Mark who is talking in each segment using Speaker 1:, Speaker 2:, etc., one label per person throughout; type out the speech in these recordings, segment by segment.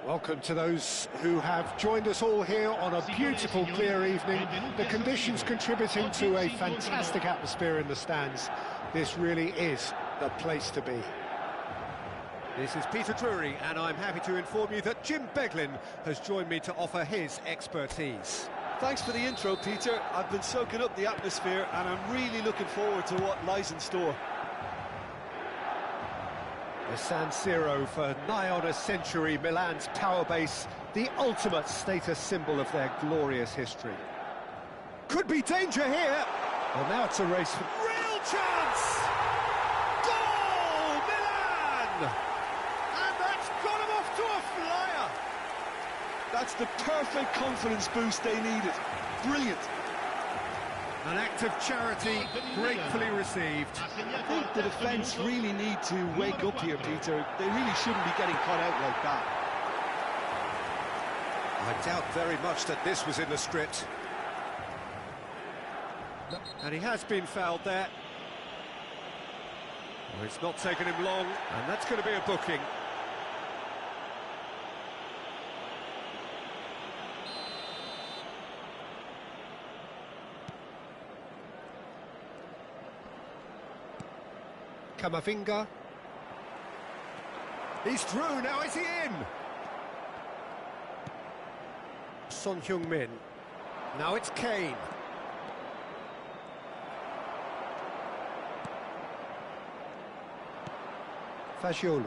Speaker 1: Welcome to those who have joined us all here on a beautiful, clear evening. The conditions contributing to a fantastic atmosphere in the stands. This really is the place to be. This is Peter Drury, and I'm happy to inform you that Jim Beglin has joined me to offer his expertise.
Speaker 2: Thanks for the intro, Peter. I've been soaking up the atmosphere, and I'm really looking forward to what lies in store.
Speaker 1: The San Siro, for nigh on a century, Milan's power base, the ultimate status symbol of their glorious history. Could be danger here. Well, now it's a race for... Real chance! Goal, Milan! And that's got him off to a flyer.
Speaker 2: That's the perfect confidence boost they needed. Brilliant.
Speaker 1: An act of charity, gratefully received.
Speaker 2: I think the defence really need to wake up here, Peter. They really shouldn't be getting caught out like that.
Speaker 1: I doubt very much that this was in the script. And he has been fouled there. Well, it's not taken him long, and that's going to be a booking. Camavinga. He's through, now is he in? Son Heung-min. Now it's Kane. Fagioli.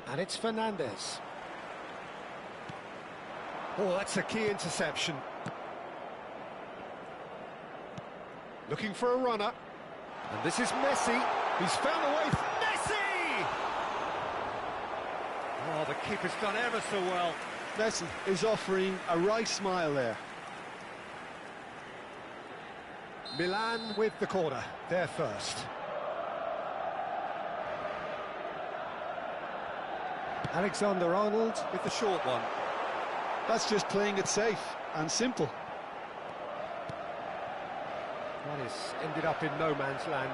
Speaker 1: And it's Fernandez. Oh, that's a key interception. Looking for a runner. And this is Messi. He's found a way. Messi! Oh, the keeper's done ever so well.
Speaker 2: Messi is offering a wry smile there.
Speaker 1: Milan with the corner. They're first. Alexander-Arnold with the short one.
Speaker 2: That's just playing it safe and simple.
Speaker 1: That has ended up in no man's land.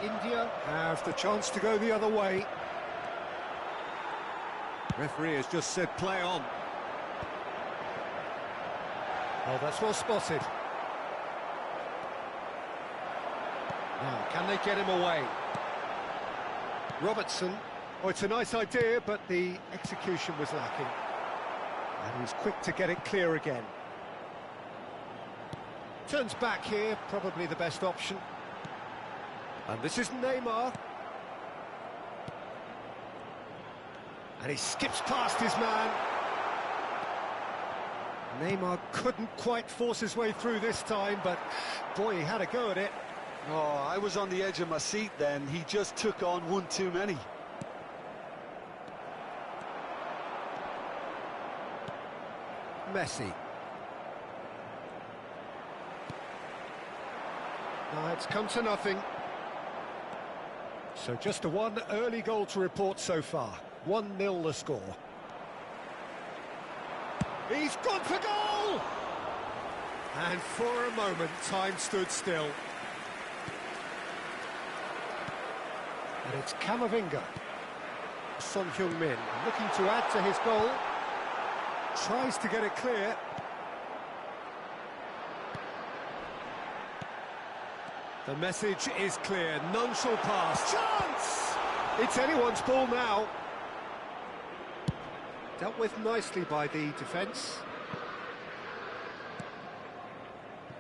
Speaker 1: India have the chance to go the other way. Referee has just said play on. Oh, that's well spotted. Now, can they get him away? Robertson. Oh, it's a nice idea, but the execution was lacking. And he's quick to get it clear again. Turns back here, probably the best option. And this is Neymar. And he skips past his man. Neymar couldn't quite force his way through this time, but boy, he had a go at it.
Speaker 2: Oh, I was on the edge of my seat then. He just took on one too many.
Speaker 1: Messi. It's come to nothing. So just a one early goal to report so far. 1-0 the score. He's gone for goal! And for a moment, time stood still. And it's Camavinga. Son Heung-min looking to add to his goal. Tries to get it clear. The message is clear, none shall pass. Chance! It's anyone's ball now. Dealt with nicely by the defence.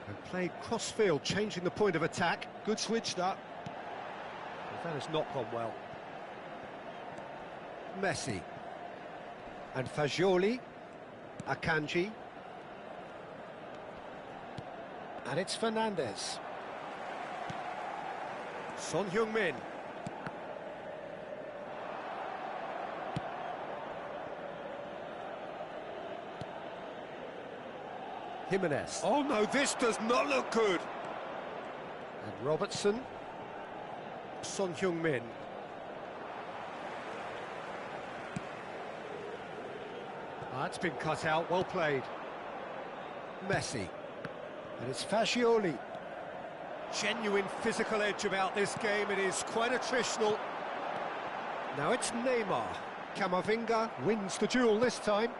Speaker 1: And played cross-field, changing the point of attack. Good switch, that. But that has not gone well. Messi. And Fagioli. Akanji. And it's Fernandez. Son Heung-min. Jimenez. Oh no, this does not look good. And Robertson. Son Heung-min. That's been cut out, well played. Messi. And it's Fagioli. Genuine physical edge about this game, it is quite attritional. Now it's Neymar. Camavinga wins the duel this time.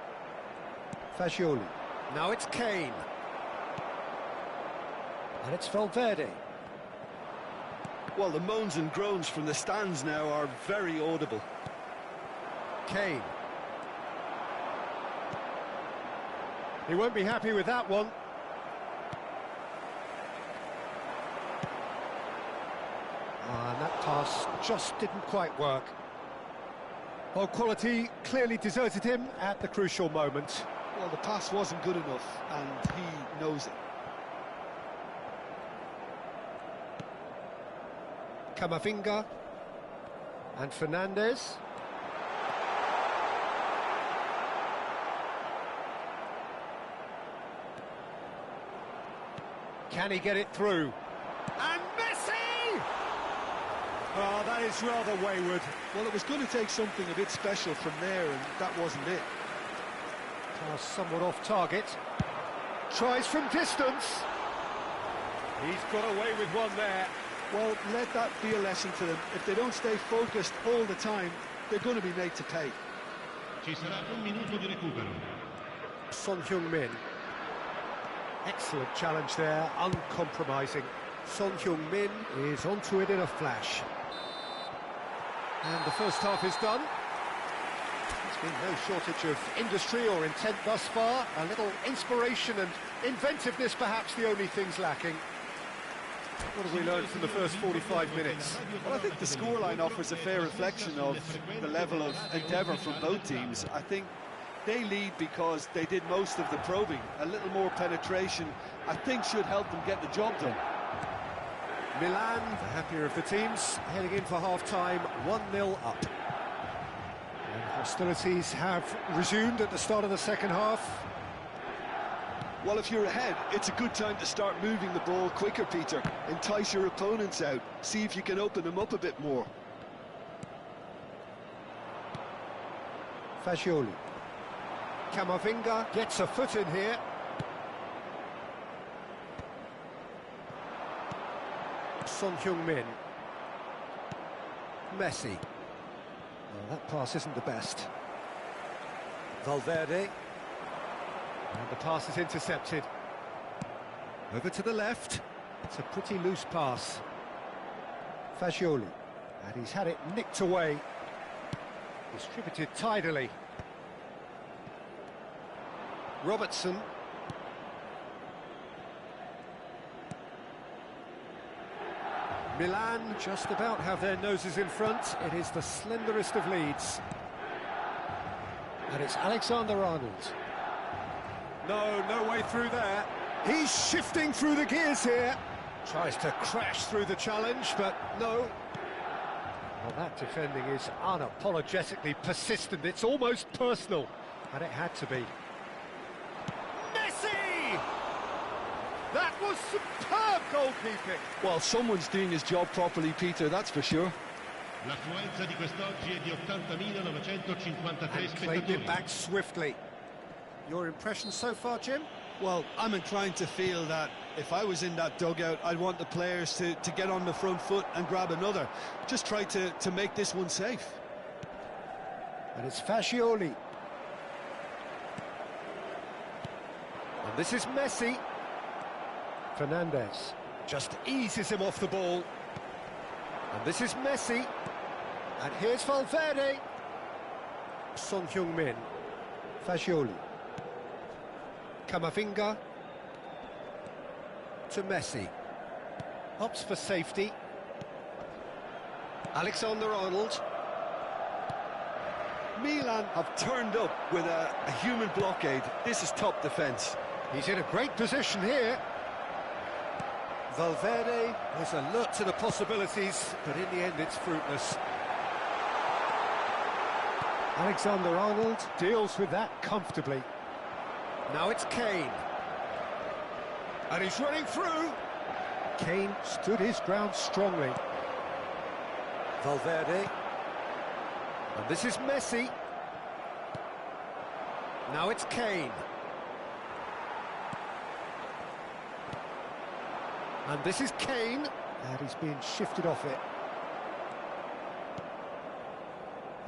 Speaker 1: Fagioli. Now it's Kane. And it's Valverde.
Speaker 2: Well, the moans and groans from the stands now are very audible.
Speaker 1: Kane. He won't be happy with that one. And that pass just didn't quite work. Well, quality clearly deserted him at the crucial moment.
Speaker 2: Well, the pass wasn't good enough, and he knows it.
Speaker 1: Camavinga and Fernandes. Can he get it through? And Messi! Oh, that is rather wayward.
Speaker 2: Well, it was going to take something a bit special from there, and that wasn't it.
Speaker 1: Pass somewhat off target. Tries from distance. He's got away with one there.
Speaker 2: Well, let that be a lesson to them. If they don't stay focused all the time, they're going to be made to pay.
Speaker 3: Ci sarà un minuto di recupero.
Speaker 1: Son Heung-min. Excellent challenge there, uncompromising. Son Heung-min is onto it in a flash. And the first half is done. There's been no shortage of industry or intent thus far. A little inspiration and inventiveness, perhaps the only things lacking. What have we learned from the first 45 minutes?
Speaker 2: Well, I think the scoreline offers a fair reflection of the level of endeavour from both teams. I think they lead because they did most of the probing. A little more penetration, I think, should help them get the job done.
Speaker 1: Milan, the happier of the teams, heading in for half-time, 1-0 up. And hostilities have resumed at the start of the second half.
Speaker 2: Well, if you're ahead, it's a good time to start moving the ball quicker, Peter. Entice your opponents out. See if you can open them up a bit more.
Speaker 1: Fagioli. Camavinga gets a foot in here. Son Heung-min. Messi. Well, that pass isn't the best. Valverde. And the pass is intercepted. Over to the left. It's a pretty loose pass. Fagioli. And he's had it nicked away. Distributed tidily. Robertson. Milan just about have their noses in front. It is the slenderest of leads. And it's Alexander-Arnold. No way through there. He's shifting through the gears here. Tries to crash through the challenge, but no. Well, that defending is unapologetically persistent. It's almost personal, and it had to be. Messi! That was superb goalkeeping.
Speaker 2: Well, someone's doing his job properly, Peter, that's for sure.
Speaker 3: L'affluenza di quest'oggi è di 80.953
Speaker 1: And claimed it
Speaker 3: spettatori.
Speaker 1: back swiftly. Your impressions so far, Jim?
Speaker 2: Well, I'm inclined to feel that if I was in that dugout, I'd want the players to get on the front foot and grab another. Just try to make this one safe.
Speaker 1: And it's Fagioli. And this is Messi. Fernandes just eases him off the ball. And this is Messi. And here's Valverde. Son Heung-min. Fagioli. Camavinga. To Messi. Opts for safety. Alexander-Arnold.
Speaker 2: Milan have turned up with a human blockade. This is top defence.
Speaker 1: He's in a great position here. Valverde is alert to the possibilities, but in the end it's fruitless. Alexander-Arnold deals with that comfortably. Now it's Kane. And he's running through. Kane stood his ground strongly. Valverde. And this is Messi. Now it's Kane. And this is Kane. And he's being shifted off it.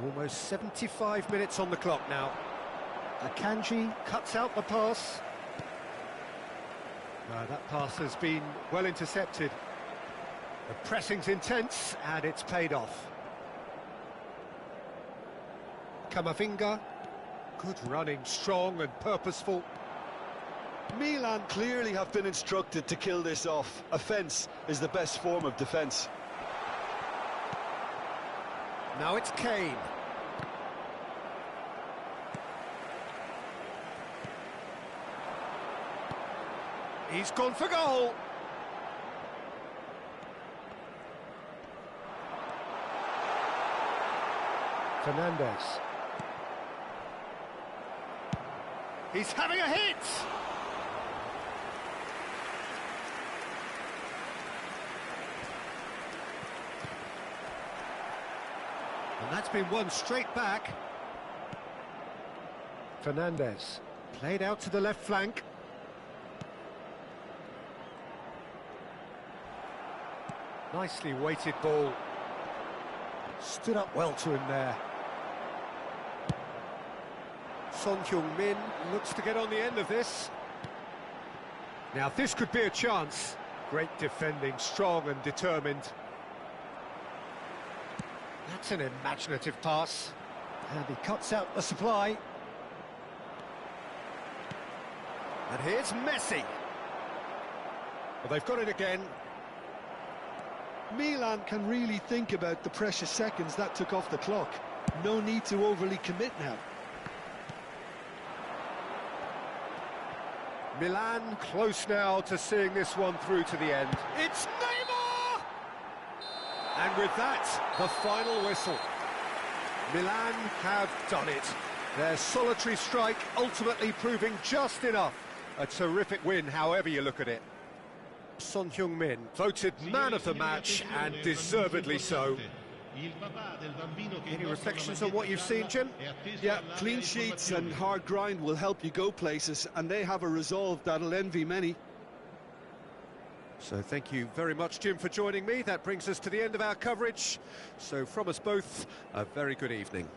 Speaker 1: Almost 75 minutes on the clock now. Akanji cuts out the pass. That pass has been well intercepted. The pressing's intense, and it's paid off. Kamavinga, good running, strong and purposeful.
Speaker 2: Milan clearly have been instructed to kill this off. Offence is the best form of defence.
Speaker 1: Now it's Kane. He's gone for goal. Fernandez. He's having a hit! And that's been won straight back. Fernandez played out to the left flank. Nicely weighted ball. Stood up well to him there. Son Heung-min looks to get on the end of this. Now this could be a chance. Great defending, strong and determined. That's an imaginative pass. And he cuts out the supply. And here's Messi. Well, they've got it again.
Speaker 2: Milan can really think about the precious seconds that took off the clock. No need to overly commit now.
Speaker 1: Milan close now to seeing this one through to the end. It's Neymar! And with that, the final whistle. Milan have done it. Their solitary strike ultimately proving just enough. A terrific win, however you look at it. Son Heung-min voted man of the match, and deservedly so. Any reflections on what you've seen, Jim?
Speaker 2: Yeah, clean sheets and hard grind will help you go places, and they have a resolve that'll envy many.
Speaker 1: So thank you very much, Jim, for joining me. That brings us to the end of our coverage. So from us both, a very good evening.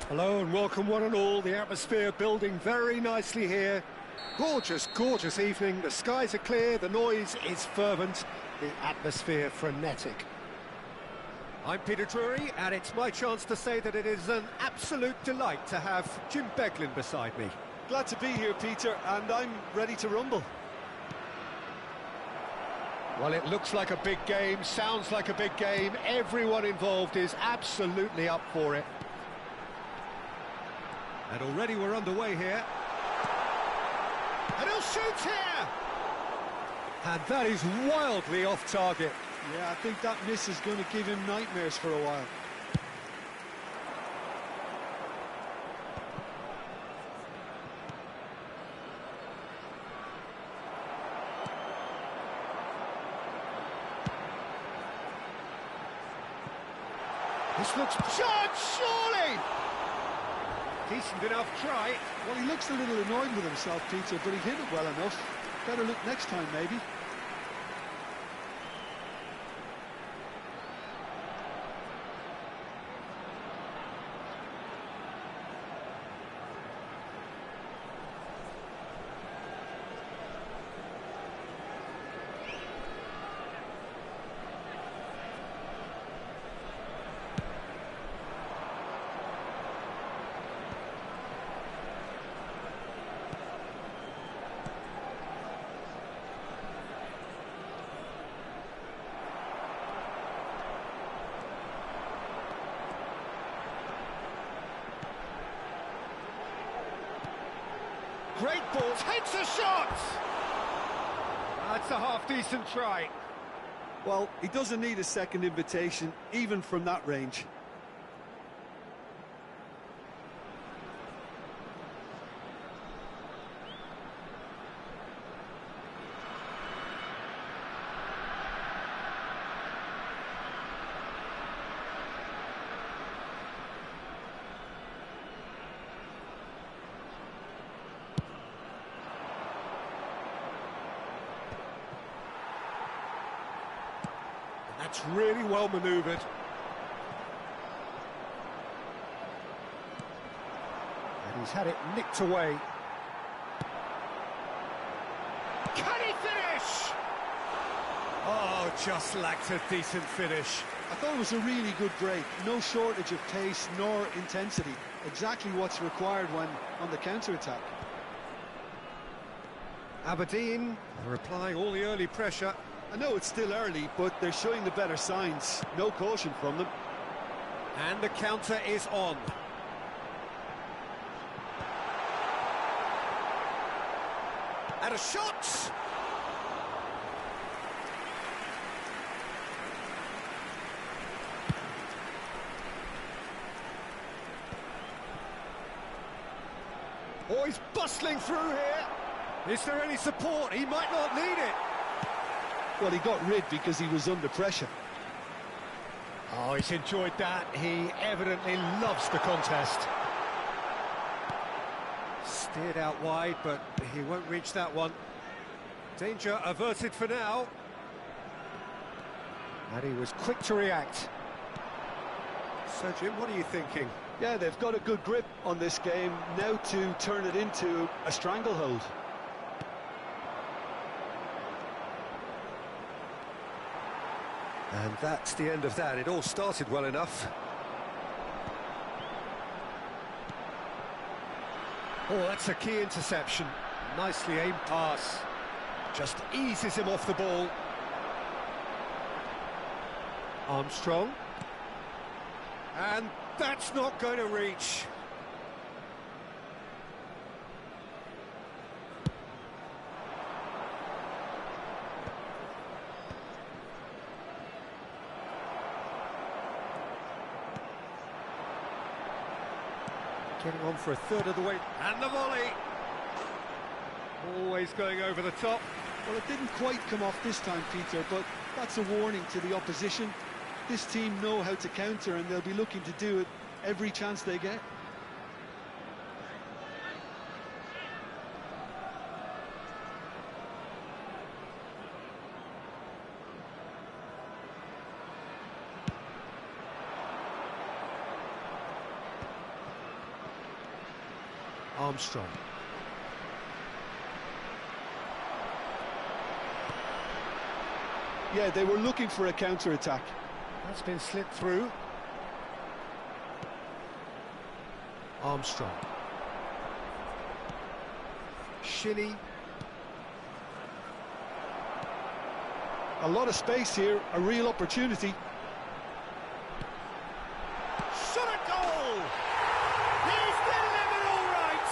Speaker 1: Hello and welcome one and all. The atmosphere building very nicely here. Gorgeous, gorgeous evening. The skies are clear, the noise is fervent, the atmosphere frenetic. I'm Peter Drury, and it's my chance to say that it is an absolute delight to have Jim Beglin beside me.
Speaker 2: Glad to be here, Peter, and I'm ready to rumble.
Speaker 1: Well, it looks like a big game, sounds like a big game. Everyone involved is absolutely up for it.
Speaker 4: And already we're underway here.
Speaker 1: And he'll shoot here! And that is wildly off target.
Speaker 2: Yeah, I think that miss is going to give him nightmares for a while.
Speaker 1: This looks... Shot, surely! Decent enough try.
Speaker 2: Well, he looks a little annoyed with himself, Peter, but he hit it well enough. Better look next time, maybe.
Speaker 1: Great ball, takes a shot! That's a half-decent try.
Speaker 2: Well, he doesn't need a second invitation, even from that range.
Speaker 1: That's really well manoeuvred. And he's had it nicked away. Can he finish? Oh, just lacked a decent finish.
Speaker 2: I thought it was a really good break. No shortage of pace nor intensity. Exactly what's required when on the counter-attack.
Speaker 1: Aberdeen are applying all the early pressure.
Speaker 2: I know it's still early, but they're showing the better signs. No caution from them.
Speaker 1: And the counter is on. And a shot! Oh, he's bustling through here. Is there any support? He might not need it.
Speaker 2: Well, he got rid because he was under pressure.
Speaker 1: Oh, he's enjoyed that. He evidently loves the contest. Steered out wide, but he won't reach that one. Danger averted for now. And he was quick to react. So, Jim, what are you thinking?
Speaker 2: Yeah, they've got a good grip on this game. Now to turn it into a stranglehold.
Speaker 1: And that's the end of that. It all started well enough. Oh, that's a key interception. Nicely aimed pass. Just eases him off the ball. Armstrong. And that's not going to reach. Getting on for a third of the way. And the volley. Always going over the top.
Speaker 2: Well, it didn't quite come off this time, Peter, but that's a warning to the opposition. This team know how to counter, and they'll be looking to do it every chance they get.
Speaker 1: Armstrong.
Speaker 2: Yeah, they were looking for a counter-attack.
Speaker 1: That's been slipped through. Armstrong. Shinnie.
Speaker 2: A lot of space here, a real opportunity.
Speaker 1: Shot a goal! He's delivered all right!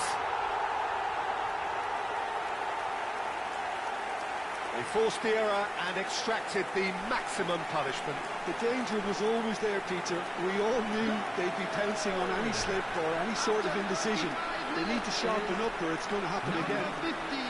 Speaker 1: They forced the error and extracted the maximum punishment.
Speaker 2: The danger was always there, Peter. We all knew they'd be pouncing on any slip or any sort of indecision. They need to sharpen up or it's going to happen again.
Speaker 3: 15.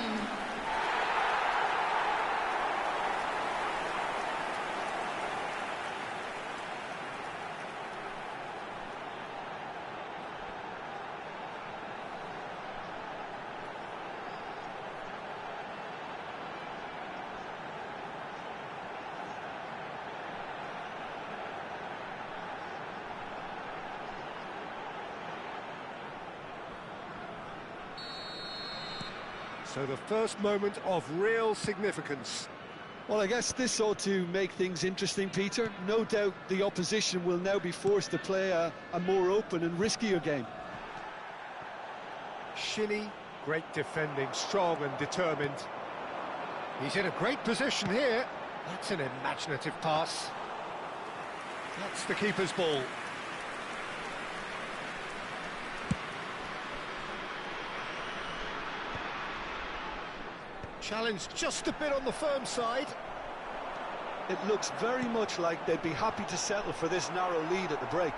Speaker 1: So the first moment of real significance.
Speaker 2: Well, I guess this ought to make things interesting, Peter. No doubt the opposition will now be forced to play a more open and riskier game.
Speaker 1: Shinnie, great defending, strong and determined. He's in a great position here. That's an imaginative pass. That's the keeper's ball. Challenge just a bit on the firm side.
Speaker 2: It looks very much like they'd be happy to settle for this narrow lead at the break.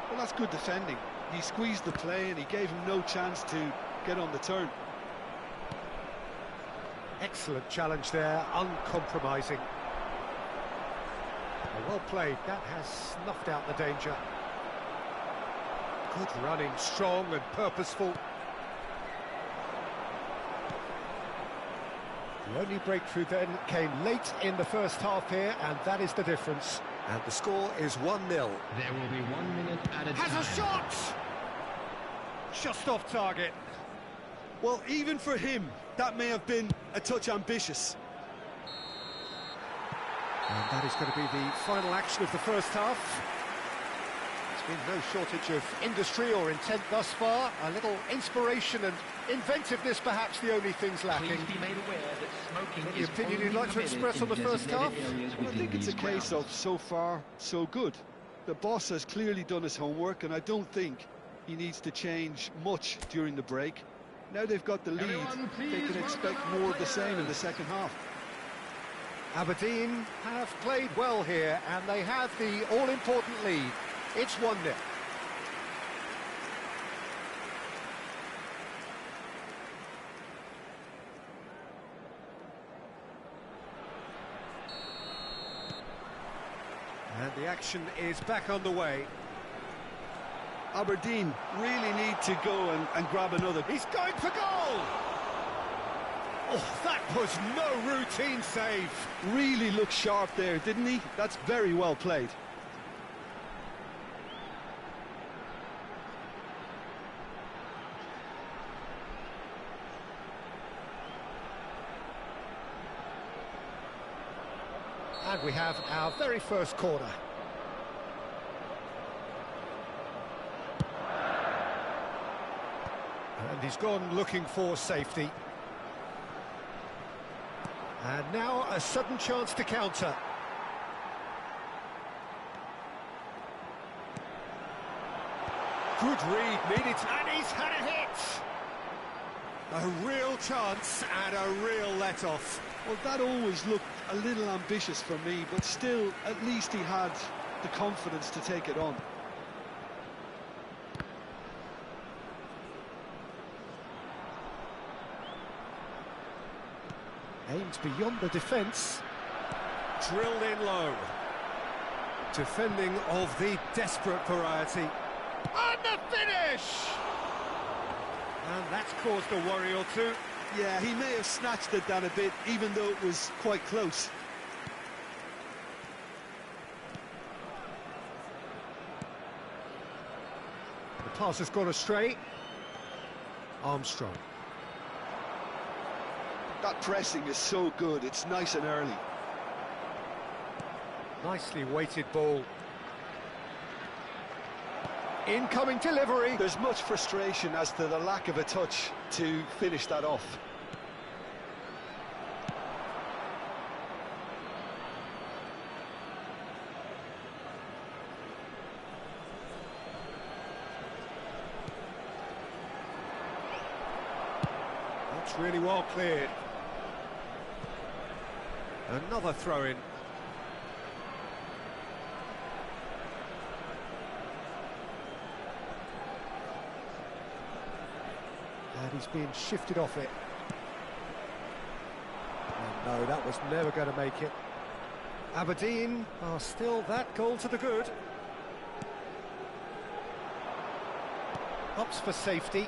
Speaker 2: Well, that's good defending. He squeezed the play and he gave him no chance to get on the turn.
Speaker 1: Excellent challenge there, uncompromising. Well played, that has snuffed out the danger. Good running, strong and purposeful. The only breakthrough then came late in the first half here, and that is the difference. And the score is 1-0.
Speaker 3: There will be 1 minute added time.
Speaker 1: Has a shot! Just off target.
Speaker 2: Well, even for him, that may have been a touch ambitious.
Speaker 1: And that is going to be the final action of the first half. There's been no shortage of industry or intent thus far. A little inspiration and inventiveness, perhaps the only things lacking.
Speaker 5: Please be made aware that smoking
Speaker 1: Any
Speaker 5: is
Speaker 1: opinion you'd
Speaker 5: only
Speaker 1: like to
Speaker 5: permitted
Speaker 1: express
Speaker 5: in
Speaker 1: on the first half?
Speaker 5: designated areas
Speaker 2: I
Speaker 5: within
Speaker 2: think it's a
Speaker 5: these
Speaker 2: case
Speaker 5: grounds.
Speaker 2: of so far, so good. The boss has clearly done his homework, and I don't think he needs to change much during the break. Now they've got the lead,
Speaker 3: Everyone,
Speaker 2: they
Speaker 3: please
Speaker 2: can expect
Speaker 3: welcome our
Speaker 2: more of the same in
Speaker 3: players.
Speaker 2: the second half.
Speaker 1: Aberdeen have played well here, and they have the all-important lead. It's 1-0. And the action is back underway.
Speaker 2: Aberdeen really need to go and grab another.
Speaker 1: He's going for goal! Oh, that was no routine save.
Speaker 2: Really looked sharp there, didn't he? That's very well played.
Speaker 1: And we have our very first corner. And he's gone looking for safety. And now a sudden chance to counter. Good read, needed, and he's had a hit! A real chance and a real let-off.
Speaker 2: Well, that always looked a little ambitious for me, but still, at least he had the confidence to take it on.
Speaker 1: Aims beyond the defence. Drilled in low. Defending of the desperate variety. And the finish! And that's caused a worry or two.
Speaker 2: Yeah, he may have snatched it down a bit, even though it was quite close.
Speaker 1: The pass has gone astray. Armstrong.
Speaker 2: That pressing is so good, it's nice and early.
Speaker 1: Nicely weighted ball. Incoming delivery.
Speaker 2: There's much frustration as to the lack of a touch to finish that off.
Speaker 1: That's really well cleared. Another throw-in. And he's being shifted off it. Oh, no, that was never going to make it. Aberdeen are still that goal to the good. Hops for safety.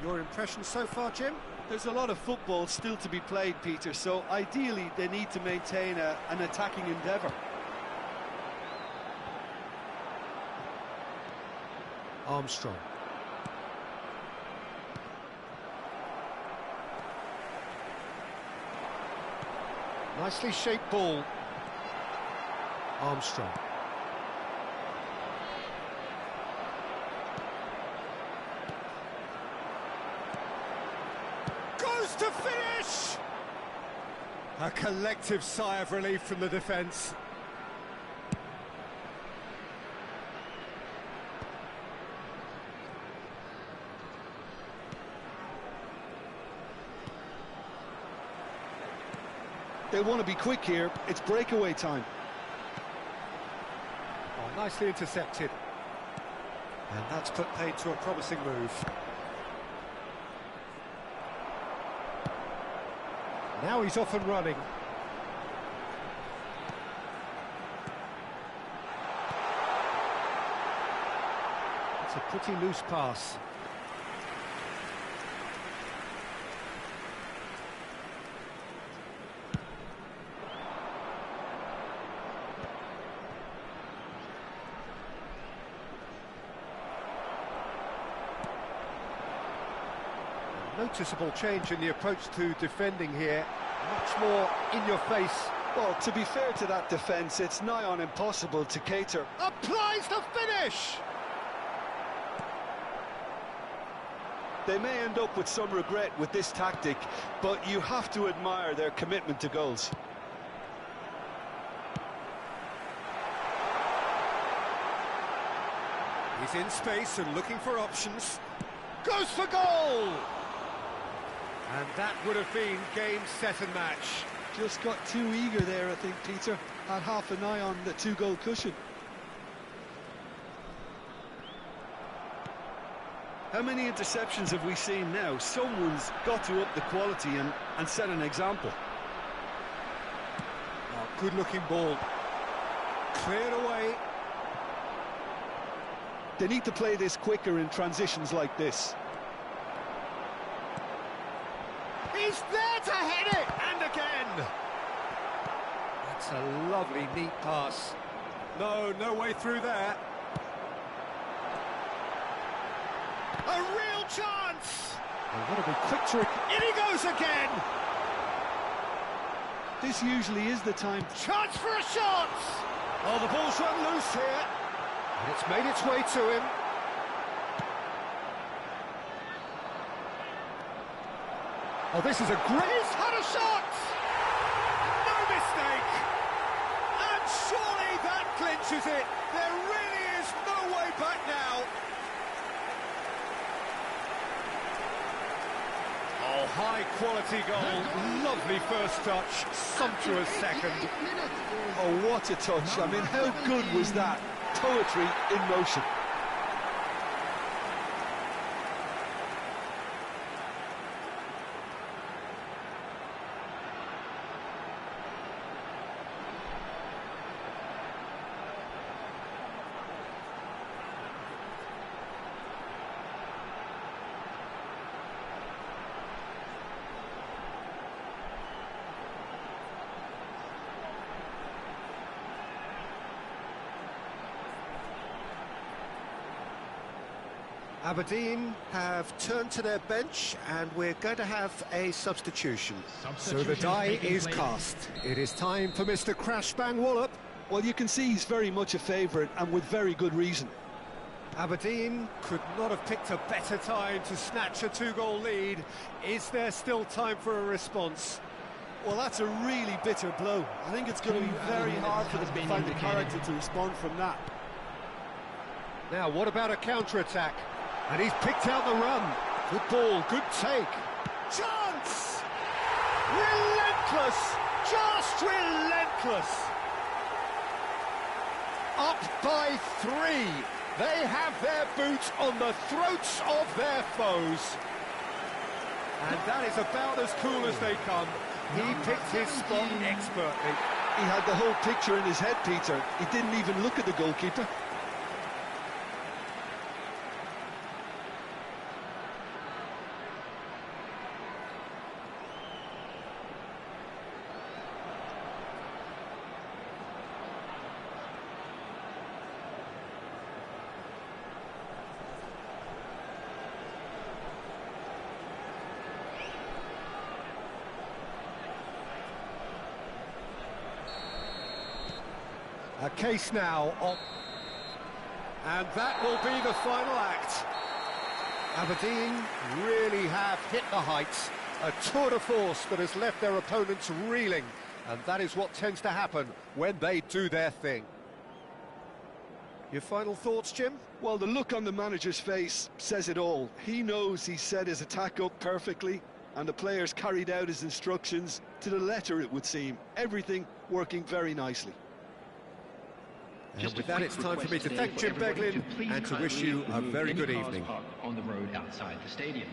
Speaker 1: Your impression so far, Jim?
Speaker 2: There's a lot of football still to be played, Peter, so ideally they need to maintain an attacking endeavour.
Speaker 1: Armstrong. Nicely shaped ball. Armstrong. Goes to finish! A collective sigh of relief from the defence.
Speaker 2: They want to be quick here, it's breakaway time.
Speaker 1: Oh, nicely intercepted. And that's put paid to a promising move. Now he's off and running. It's a pretty loose pass. Noticeable change in the approach to defending here. Much more in your face.
Speaker 2: Well, to be fair to that defence, it's nigh on impossible to cater.
Speaker 1: Applies the finish!
Speaker 2: They may end up with some regret with this tactic, but you have to admire their commitment to goals.
Speaker 1: He's in space and looking for options. Goes for goal! And that would have been game, set and match.
Speaker 2: Just got too eager there, I think, Peter. Had half an eye on the two-goal cushion. How many interceptions have we seen now? Someone's got to up the quality and set an example.
Speaker 1: Oh, good-looking ball. Cleared away.
Speaker 2: They need to play this quicker in transitions like this.
Speaker 1: He's there to hit it! And again! That's a lovely, neat pass. No way through there. A real chance! They've got to be quick to... In he goes again!
Speaker 2: This usually is the time.
Speaker 1: Chance for a shot! Oh, the ball's run loose here. And it's made its way to him. Oh, this is a great... He's had a shot! No mistake! And surely that clinches it. There really is no way back now. Oh, high-quality goal. Lovely first touch. Sumptuous second.
Speaker 2: Oh, what a touch. I mean, how good was that? Poetry in motion.
Speaker 1: Aberdeen have turned to their bench and we're going to have a substitution. So the die is cast. It is time for Mr. Crashbang Wallop.
Speaker 2: Well, you can see he's very much a favourite, and with very good reason.
Speaker 1: Aberdeen could not have picked a better time to snatch a two-goal lead. Is there still time for a response?
Speaker 2: Well, that's a really bitter blow. I think it's going to be very hard for them to find the character to respond from that.
Speaker 1: Now, what about a counter-attack? And he's picked out the run. Good ball, good take. Chance! Relentless! Just relentless! Up by 3. They have their boots on the throats of their foes. And that is about as cool as they come. He picked his spot expertly.
Speaker 2: He had the whole picture in his head, Peter. He didn't even look at the goalkeeper.
Speaker 1: A case now on... And that will be the final act. Aberdeen really have hit the heights. A tour de force that has left their opponents reeling. And that is what tends to happen when they do their thing. Your final thoughts, Jim?
Speaker 2: Well, the look on the manager's face says it all. He knows he set his attack up perfectly, and the players carried out his instructions to the letter, it would seem. Everything working very nicely.
Speaker 1: And with that, it's time for me to thank Jim Beglin and to wish you a very good evening.
Speaker 5: On the road outside the stadium.